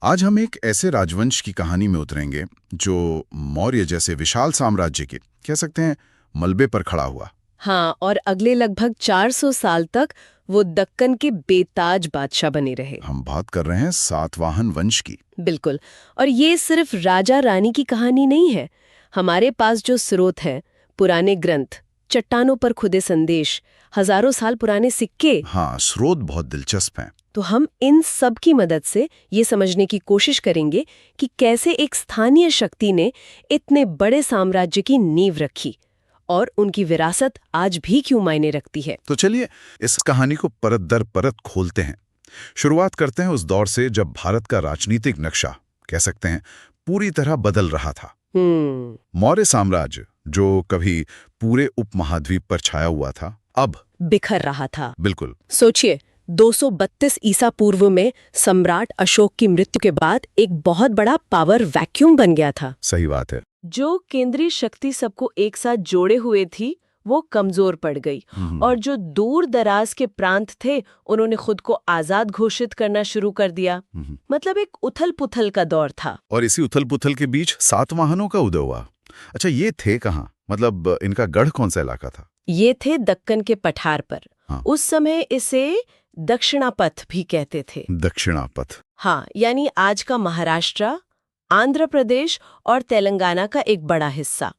आज हम एक ऐसे राजवंश की कहानी में उतरेंगे जो मौर्य जैसे विशाल साम्राज्य के कह सकते हैं मलबे पर खड़ा हुआ। हाँ, और अगले लगभग 400 साल तक वो दक्कन के बेताज बादशाह बने रहे। हम बात कर रहे हैं सातवाहन वंश की। बिल्कुल। और ये सिर्फ राजा रानी की कहानी नहीं है। हमारे पास जो स्रोत है, पुराने ग्रंथ, चट्टानों पर खुदे संदेश, हजारों साल पुराने सिक्के, हाँ, स्रोत बहुत दिलचस्प हैं। तो हम इन सब की मदद से ये समझने की कोशिश करेंगे कि कैसे एक स्थानीय शक्ति ने इतने बड़े साम्राज्य की नींव रखी और उनकी विरासत आज भी क्यों मायने रखती है। तो चलिए इस कहानी को परत दर परत खोलते हैं। शुरुआत करते हैं उस दौर से जब भारत का राजनीतिक नक्शा कह सकते हैं पूरी तरह बदल रहा था। मौर्य साम्राज्य जो कभी पूरे उपमहाद्वीप पर छाया हुआ था, अब बिखर रहा था। बिल्कुल। सोचिए, 232 ईसा पूर्व में सम्राट अशोक की मृत्यु के बाद एक बहुत बड़ा पावर वैक्यूम बन गया था। सही बात है। जो केंद्रीय शक्ति सबको एक साथ जोड़े हुए थी, वो कमजोर पड़ गई और जो दूर दराज के प्रांत थे, उन्होंने खुद को आजाद घोषित करना शुरू कर दिया। मतलब एक उथल पुथल का दौर था। और इसी उथल पुथल के बीच सातवाहनों का उदय हुआ। अच्छा, ये थे कहाँ? मतलब इनका गढ़ कौन सा इलाका था? ये थे दक्कन के पठार पर। हाँ। उस समय इसे दक्षिणापथ भी कहते थे। दक्षिणापथ। हाँ, यानी आज का महाराष्ट्र, आंध्र प्रदेश और तेलंगाना का एक बड़ा हिस्सा।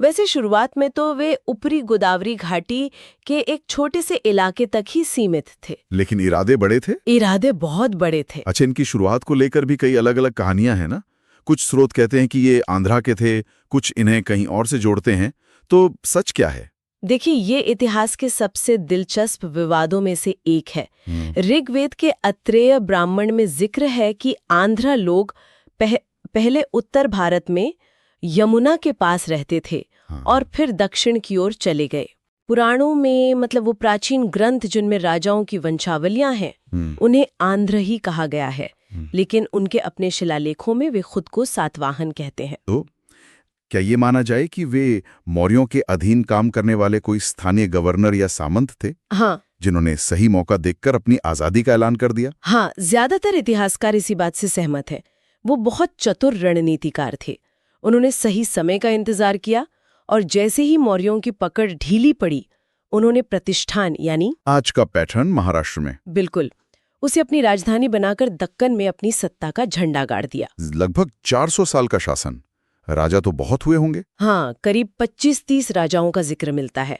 वैसे शुरुआत में तो वे ऊपरी गोदावरी घाटी के एक छोटे से इलाके तक ही सीमित थे। लेकिन इरादे बड़े थे। इरादे बहुत बड़े थे। अच्छा, इनकी शुरुआत को लेकर भी कई अलग अलग कहानियां हैं ना। कुछ स्रोत कहते हैं कि ये आंध्रा के थे, कुछ इन्हें कहीं और से जोड़ते हैं। तो सच क्या है? देखिए, ये इतिहास के सबसे दिलचस्प विवादों में से एक है। ऋग्वेद के अत्रेय ब्राह्मण में जिक्र है कि आंध्रा लोग पहले उत्तर भारत में यमुना के पास रहते थे और फिर दक्षिण की ओर चले गए। पुराणों में, मतलब वो प्राचीन ग्रंथ जिनमें राजाओं की वंशावलियां हैं, उन्हें आंध्र ही कहा गया है। लेकिन उनके अपने शिलालेखों में वे खुद को सातवाहन कहते हैं। तो क्या ये माना जाए कि वे मौर्यों के अधीन काम करने वाले कोई स्थानीय गवर्नर या सामंत थे? हाँ, जिन्होंने सही मौका देखकर अपनी आजादी का ऐलान कर दिया। हाँ, ज्यादातर इतिहासकार इसी बात से सहमत हैं। वो बहुत चतुर रणनीतिकार थे। उन्होंने सही समय का इंतजार किया और जैसे ही मौर्यों की पकड़ ढीली पड़ी, उन्होंने प्रतिष्ठान यानी आज का पैटर्न महाराष्ट्र में, बिल्कुल, उसे अपनी राजधानी बनाकर दक्कन में अपनी सत्ता का झंडा गाड़ दिया। लगभग 400 साल का शासन। राजा तो बहुत हुए होंगे। हाँ, करीब 25-30 राजाओं का जिक्र मिलता है।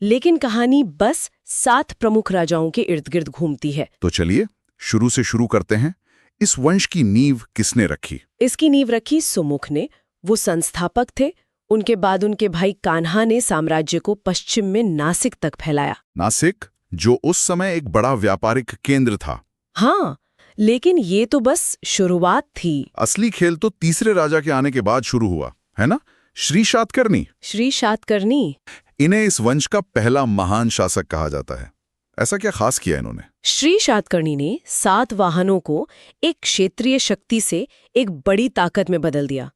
लेकिन कहानी बस 7 प्रमुख राजाओं के इर्द गिर्द घूमती है। तो चलिए शुरू से शुरू करते हैं। इस वंश की नींव किसने रखी? इसकी नींव रखी सुमुख ने। वो संस्थापक थे। उनके बाद उनके भाई कान्हा ने साम्राज्य को पश्चिम में नासिक तक फैलाया। नासिक, जो उस समय एक बड़ा व्यापारिक केंद्र था। हाँ, लेकिन ये तो बस शुरुआत थी। असली खेल तो तीसरे राजा के आने के बाद शुरू हुआ, है ना? श्री शातकर्णी। श्री शातकर्णी। इन्हें इस वंश का पहला महान शासक कहा जाता है। ऐसा क्या खास किया इन्होंने? श्री शातकर्णी ने सातवाहनों को एक क्षेत्रीय शक्ति से एक बड़ी ताकत में बदल दिया।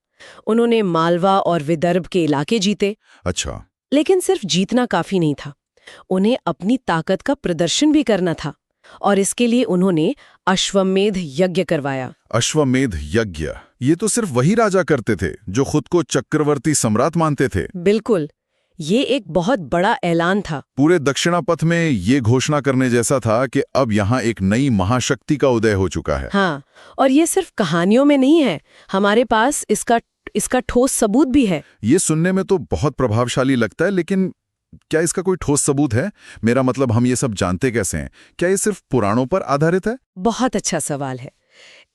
उन्होंने मालवा और विदर्भ के इलाके जीते। अच्छा। लेकिन सिर्फ जीतना काफी नहीं था, उन्हें अपनी ताकत का प्रदर्शन भी करना था और इसके लिए उन्होंने अश्वमेध यज्ञ करवाया। अश्वमेध यज्ञ, ये तो सिर्फ वही राजा करते थे जो खुद को चक्रवर्ती सम्राट मानते थे। बिल्कुल, ये एक बहुत बड़ा ऐलान था। पूरे दक्षिणापथ में ये घोषणा करने जैसा था कि अब यहाँ एक नई महाशक्ति का उदय हो चुका है। हाँ, और ये सिर्फ कहानियों में नहीं है, हमारे पास इसका ठोस सबूत भी है। ये सुनने में तो बहुत प्रभावशाली लगता है, लेकिन क्या इसका कोई ठोस सबूत है? मेरा मतलब, हम ये सब जानते कैसे हैं? क्या ये सिर्फ पुराणों पर आधारित है? बहुत अच्छा सवाल है।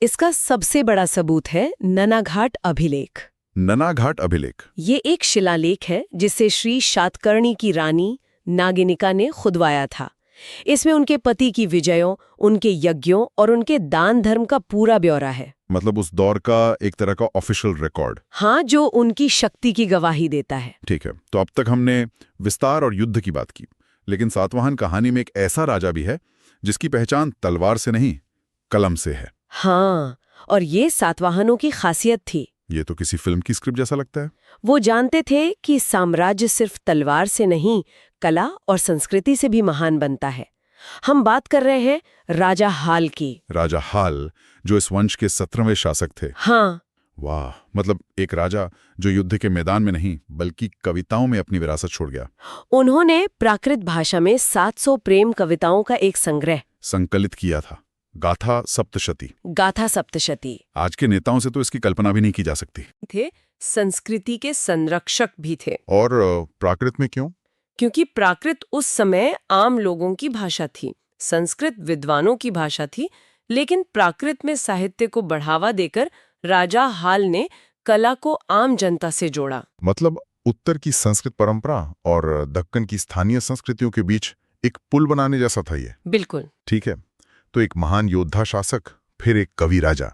इसका सबसे बड़ा सबूत है ननाघाट अभिलेख। ननाघाट अभिलेख, ये एक शिलालेख है जिसे श्री शातकर्णी की रानी नागिनिका ने खुदवाया था। इसमें उनके पति की विजयों, उनके यज्ञों और उनके दान धर्म का पूरा ब्यौरा है। मतलब उस दौर का एक तरह का ऑफिशियल रिकॉर्ड। हाँ, जो उनकी शक्ति की गवाही देता है। ठीक है, तो अब तक हमने विस्तार और युद्ध की बात की, लेकिन सातवाहन कहानी में एक ऐसा राजा भी है जिसकी पहचान तलवार से नहीं, कलम से है। हाँ, और ये सातवाहनों की खासियत थी। ये तो किसी फिल्म की स्क्रिप्ट जैसा लगता है। वो जानते थे कि साम्राज्य सिर्फ तलवार से नहीं, कला और संस्कृति से भी महान बनता है। हम बात कर रहे हैं राजा हाल की। राजा हाल, जो इस वंश के 17वें शासक थे। हाँ, वाह, मतलब एक राजा जो युद्ध के मैदान में नहीं बल्कि कविताओं में अपनी विरासत छोड़ गया। उन्होंने प्राकृत भाषा में 700 प्रेम कविताओं का एक संग्रह संकलित किया था, गाथा सप्तशती। गाथा सप्तशती। आज के नेताओं से तो इसकी कल्पना भी नहीं की जा सकती। थे संस्कृति के संरक्षक भी थे। और प्राकृत में क्यों? क्योंकि प्राकृत उस समय आम लोगों की भाषा थी, संस्कृत विद्वानों की भाषा थी, लेकिन प्राकृत में साहित्य को बढ़ावा देकर राजा हाल ने कला को आम जनता से जोड़ा। मतलब उत्तर की संस्कृत परंपरा और दक्कन की स्थानीय संस्कृतियों के बीच एक पुल बनाने जैसा था ये। बिल्कुल। ठीक है, तो एक महान योद्धा शासक, फिर एक कवि राजा।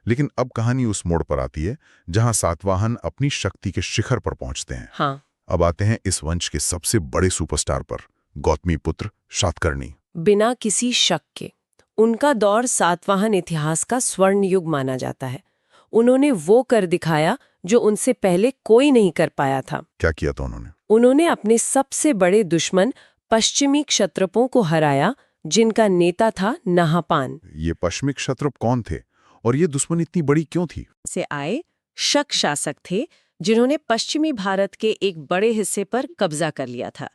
लेकिन अब कहानी उस मोड़ पर आती है जहां सातवाहन अपनी शक्ति के शिखर पर पहुंचते हैं। हाँ। अब आते हैं इस वंश के सबसे बड़े सुपरस्टार पर, गौतमीपुत्र शातकर्णी। बिना किसी शक के उनका दौर सातवाहन इतिहास का स्वर्ण युग माना जाता है। उन्होंने वो कर दिखाया जो उनसे पहले कोई नहीं कर पाया था। क्या किया था उन्होंने? उन्होंने अपने सबसे बड़े दुश्मन पश्चिमी क्षत्रपों को हराया, जिनका नेता था नहापान। ये पश्चिमी क्षत्रप कौन थे और ये दुश्मन इतनी बड़ी क्यों थी? से आए शक शासक थे जिन्होंने पश्चिमी भारत के एक बड़े हिस्से पर कब्जा कर लिया था।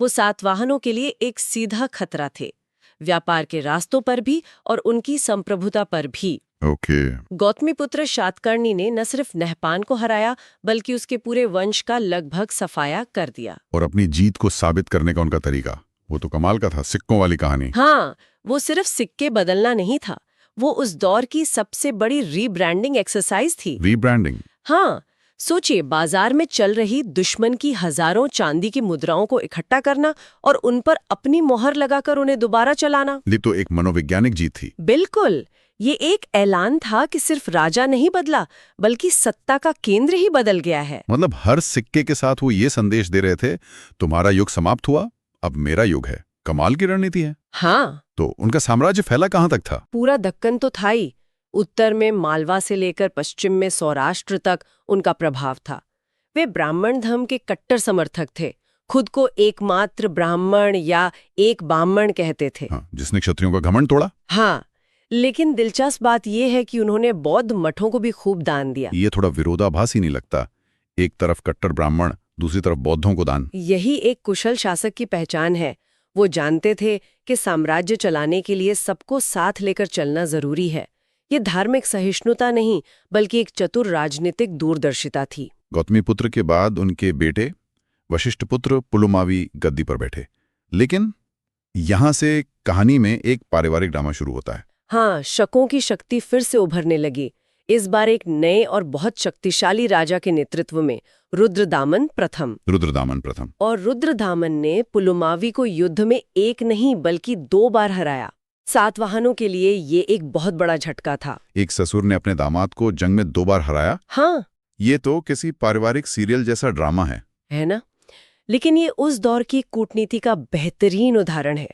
वो सातवाहनों के लिए एक सीधा खतरा थे, व्यापार के रास्तों पर भी और उनकी संप्रभुता पर भी। ओके। गौतमीपुत्र शातकर्णी ने न सिर्फ नहपान को हराया बल्कि उसके पूरे वंश का लगभग सफाया कर दिया। और अपनी जीत को साबित करने का उनका तरीका, वो तो कमाल का था, सिक्कों वाली कहानी। हाँ, वो सिर्फ सिक्के बदलना नहीं था, वो उस दौर की सबसे बड़ी रीब्रांडिंग एक्सरसाइज थी। रीब्रांडिंग? हाँ, सोचिए, बाजार में चल रही दुश्मन की हजारों चांदी की मुद्राओं को इकट्ठा करना और उन पर अपनी मोहर लगाकर उन्हें दोबारा चलाना। ये तो एक मनोवैज्ञानिक जीत थी। बिल्कुल, ये एक ऐलान था कि सिर्फ राजा नहीं बदला बल्कि सत्ता का केंद्र ही बदल गया है। मतलब हर सिक्के के साथ वो ये संदेश दे रहे थे, तुम्हारा युग समाप्त हुआ, अब मेरा युग है। कमाल की रणनीति है। हाँ। तो उनका साम्राज्य फैला कहाँ तक था? पूरा दक्कन तो था ही। उत्तर में मालवा से लेकर पश्चिम में सौराष्ट्र तक उनका प्रभाव था। वे ब्राह्मण धर्म के कट्टर समर्थक थे, खुद को एकमात्र ब्राह्मण या एक बाह्मण कहते थे। हाँ, जिसने क्षत्रियों का घमंड तोड़ा। हाँ, लेकिन दिलचस्प बात यह है कि उन्होंने बौद्ध मठों को भी खूब दान दिया। ये थोड़ा विरोधाभासी नहीं लगता? एक तरफ कट्टर ब्राह्मण, दूसरी तरफ बौद्धों को दान। यही एक कुशल शासक की पहचान है। वो जानते थे कि साम्राज्य चलाने के लिए सबको साथ लेकर चलना जरूरी है। ये धार्मिक सहिष्णुता नहीं बल्कि एक चतुर राजनीतिक दूरदर्शिता थी। गौतमीपुत्र के बाद उनके बेटे वशिष्ठपुत्र पुलुमावी गद्दी पर बैठे, लेकिन यहां से कहानी में एक पारिवारिक ड्रामा शुरू होता है। हाँ, शकों की शक्ति फिर से उभरने लगी, इस बार एक नए और बहुत शक्तिशाली राजा के नेतृत्व में, रुद्रदामन प्रथम। रुद्रदामन प्रथम। और रुद्रदामन ने पुलुमावी को युद्ध में एक नहीं बल्कि 2 बार हराया। सातवाहनों के लिए ये एक बहुत बड़ा झटका था। एक ससुर ने अपने दामाद को जंग में 2 बार हराया। हाँ, ये तो किसी पारिवारिक सीरियल जैसा ड्रामा है ना? लेकिन ये उस दौर की कूटनीति का बेहतरीन उदाहरण है।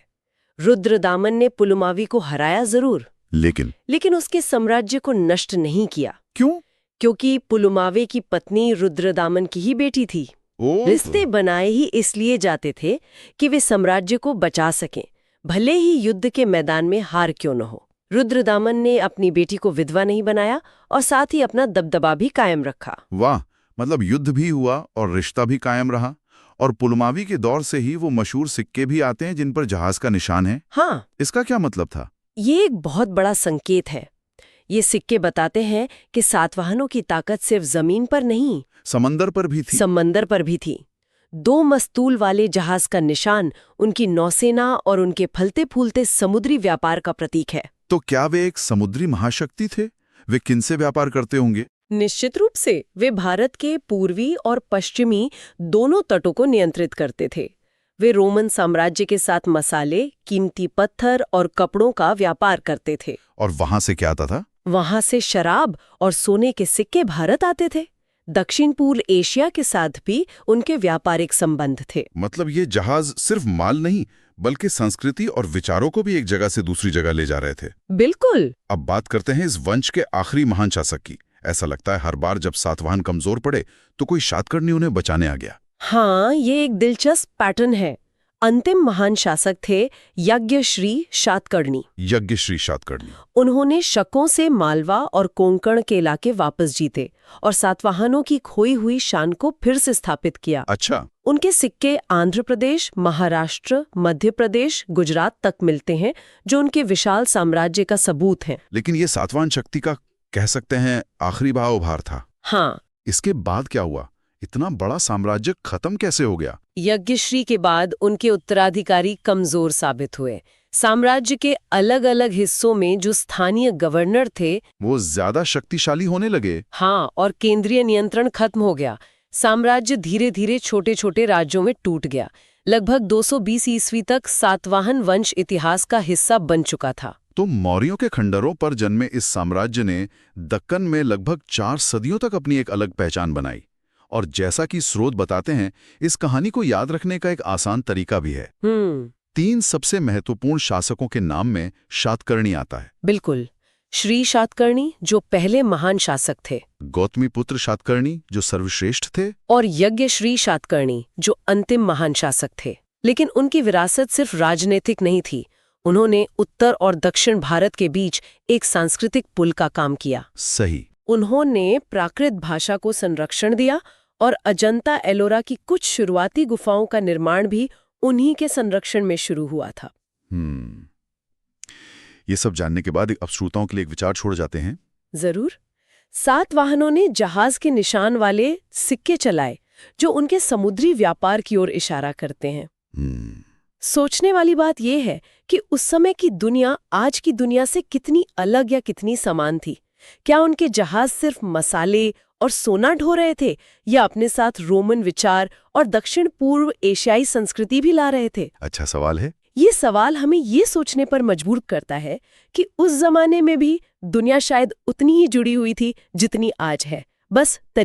रुद्रदामन ने पुलुमावी को हराया जरूर, लेकिन उसके साम्राज्य को नष्ट नहीं किया। क्यों? क्योंकि पुलुमावी की पत्नी रुद्रदामन की ही बेटी थी। रिश्ते बनाए ही इसलिए जाते थे कि वे साम्राज्य को बचा सकें, भले ही युद्ध के मैदान में हार क्यों न हो। रुद्रदामन ने अपनी बेटी को विधवा नहीं बनाया और साथ ही अपना दबदबा भी कायम रखा। वाह, मतलब युद्ध भी हुआ और रिश्ता भी कायम रहा। और पुलुमावी के दौर से ही वो मशहूर सिक्के भी आते हैं जिन पर जहाज का निशान है। हाँ, इसका क्या मतलब था? ये एक बहुत बड़ा संकेत है। ये सिक्के बताते हैं कि सातवाहनों की ताकत सिर्फ जमीन पर नहीं, समंदर पर भी थी। समंदर पर भी थी। 2 मस्तूल वाले जहाज का निशान उनकी नौसेना और उनके फलते फूलते समुद्री व्यापार का प्रतीक है। तो क्या वे एक समुद्री महाशक्ति थे? वे किनसे व्यापार करते होंगे? निश्चित रूप से वे भारत के पूर्वी और पश्चिमी दोनों तटों को नियंत्रित करते थे। वे रोमन साम्राज्य के साथ मसाले, कीमती पत्थर और कपड़ों का व्यापार करते थे। और वहां से क्या आता था? वहां से शराब और सोने के सिक्के भारत आते थे। दक्षिण पूर्व एशिया के साथ भी उनके व्यापारिक संबंध थे। मतलब ये जहाज सिर्फ माल नहीं बल्कि संस्कृति और विचारों को भी एक जगह से दूसरी जगह ले जा रहे थे। बिल्कुल। अब बात करते हैं इस वंश के आखिरी महान शासक की। ऐसा लगता है हर बार जब सातवाहन कमजोर पड़े तो कोई शातकर्णी उन्हें बचाने आ गया। हाँ, ये एक दिलचस्प पैटर्न है। अंतिम महान शासक थे यज्ञश्री शातकर्णी। यज्ञश्री शातकर्णी। उन्होंने शकों से मालवा और कोंकण के इलाके वापस जीते और सातवाहनों की खोई हुई शान को फिर से स्थापित किया। अच्छा। उनके सिक्के आंध्र प्रदेश, महाराष्ट्र, मध्य प्रदेश, गुजरात तक मिलते हैं, जो उनके विशाल साम्राज्य का सबूत हैं। लेकिन ये सातवाहन शक्ति का कह सकते हैं आखिरी भाव उभार था। हाँ। इसके बाद क्या हुआ? इतना बड़ा साम्राज्य खत्म कैसे हो गया? यज्ञश्री के बाद उनके उत्तराधिकारी कमजोर साबित हुए। साम्राज्य के अलग अलग हिस्सों में जो स्थानीय गवर्नर थे वो ज्यादा शक्तिशाली होने लगे। हाँ, और केंद्रीय नियंत्रण खत्म हो गया। साम्राज्य धीरे धीरे छोटे छोटे राज्यों में टूट गया। लगभग 220 ईस्वी तक सातवाहन वंश इतिहास का हिस्सा बन चुका था। तो मौर्यों के खंडरों पर जन्मे इस साम्राज्य ने दक्कन में लगभग 4 सदियों तक अपनी एक अलग पहचान बनाई। और जैसा कि स्रोत बताते हैं, इस कहानी को याद रखने का एक आसान तरीका भी है। 3 सबसे महत्वपूर्ण शासकों के नाम में शातकर्णी आता है। बिल्कुल। श्री शातकर्णी, जो पहले महान शासक थे, गौतमीपुत्र शातकर्णी, जो सर्वश्रेष्ठ थे, और यज्ञश्री शातकर्णी, जो अंतिम महान शासक थे। लेकिन उनकी विरासत सिर्फ राजनीतिक नहीं थी। उन्होंने उत्तर और दक्षिण भारत के बीच एक सांस्कृतिक पुल का काम किया। सही। उन्होंने प्राकृत भाषा को संरक्षण दिया और अजंता एलोरा की कुछ शुरुआती गुफाओं का निर्माण भी उन्हीं के संरक्षण में शुरू हुआ था। ये सब जानने के बाद अब श्रोताओं के लिए एक विचार छोड़ जाते हैं। जरूर। सातवाहनों ने जहाज के निशान वाले सिक्के चलाए, जो उनके समुद्री व्यापार की ओर इशारा करते हैं। सोचने वाली बात यह है कि उस समय की दुनिया आज की दुनिया से कितनी अलग या कितनी समान थी। क्या उनके जहाज सिर्फ मसाले और सोना ढो रहे थे, या अपने साथ रोमन विचार और दक्षिण पूर्व एशियाई संस्कृति भी ला रहे थे? अच्छा सवाल है। ये सवाल हमें ये सोचने पर मजबूर करता है कि उस जमाने में भी दुनिया शायद उतनी ही जुड़ी हुई थी जितनी आज है, बस